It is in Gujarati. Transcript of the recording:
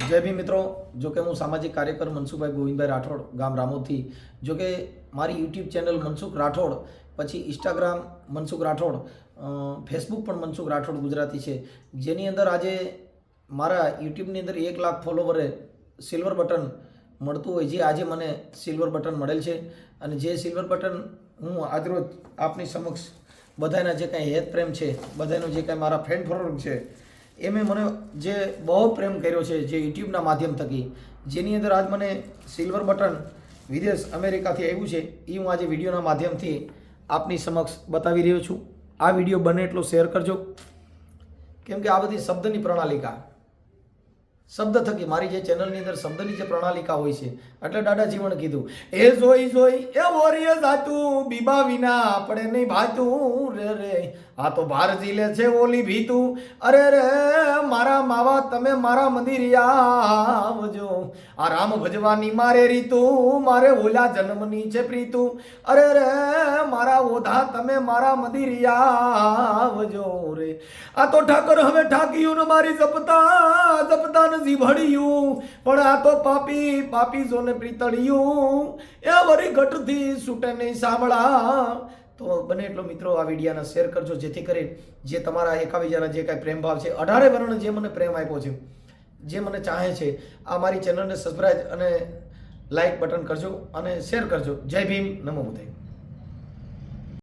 જય ભીમ મિત્રો, જો કે હું સામાજિક કાર્યકર મનસુખભાઈ ગોવિંદભાઈ રાઠોડ, ગામ રામોદથી. જો કે મારી યુટ્યુબ ચેનલ મનસુખ રાઠોડ, પછી ઇન્સ્ટાગ્રામ મનસુખ રાઠોડ, ફેસબુક પણ મનસુખ રાઠોડ ગુજરાતી છે, જેની અંદર આજે મારા યુટ્યુબની અંદર 1 લાખ ફોલોવરે સિલ્વર બટન મળતું હોય, જે આજે મને સિલ્વર બટન મળેલ છે. અને જે સિલ્વર બટન હું આજરોજ આપની સમક્ષ બધાના જે કાંઈ હેત પ્રેમ છે, બધાનો જે કાંઈ મારા ફ્રેન્ડ ફોલોવર છે, એમે મને જે બહુ પ્રેમ કર્યો છે, જે યુટ્યુબના માધ્યમ થકી, જેની અંદર આજ મને સિલ્વર બટન વિદેશ અમેરિકાથી આવ્યું છે, એ હું આજે વિડીયોના માધ્યમથી આપની સમક્ષ બતાવી રહ્યો છું. આ વિડીયો બને એટલો શેર કરજો, કેમ કે આ બધી શબ્દની પ્રણાલિકા, શબ્દ થકી મારી જે ચેનલની અંદર શબ્દની જે પ્રણાલિકા હોય છે, એટલે દાદાજી મને કીધું, એ જોઈ જોઈ એ વોરીએ જાતું બીબા વિના આપણે નહીં ભાતું રે રે, આ તો ભારજી લે છે ઓલી ભીતું, અરે રે મારા માવા તમે મારા મંદિર આવજો, આ રામ ભજવાની મારે રીતું, મારે ઓલા જન્મની છે પ્રીતું, અરે રે મારા ઓધા તમે મારા મંદિર આવજો રે, આ તો ઠાકર હવે ઠાકીયું ને મારી જપતા જપતા નથી ભળ્યું, પણ આ તો પાપી પાપી જોને પ્રીતળિયું, એ વરી ગટથી છૂટે નહીં સાંભળા. તો બને એટલો મિત્રો આ વિડીયોને શેર કરજો, જેથી કરી જે તમારા એકાબીજાના જે કાંઈ પ્રેમ ભાવ છે, 18 વર્ણ જે મને પ્રેમ આપ્યો છે, જે મને ચાહે છે, આ મારી ચેનલને સબસ્ક્રાઈબ અને લાઈક બટન કરજો અને શેર કરજો. જય ભીમ, નમો બુદ્ધાય.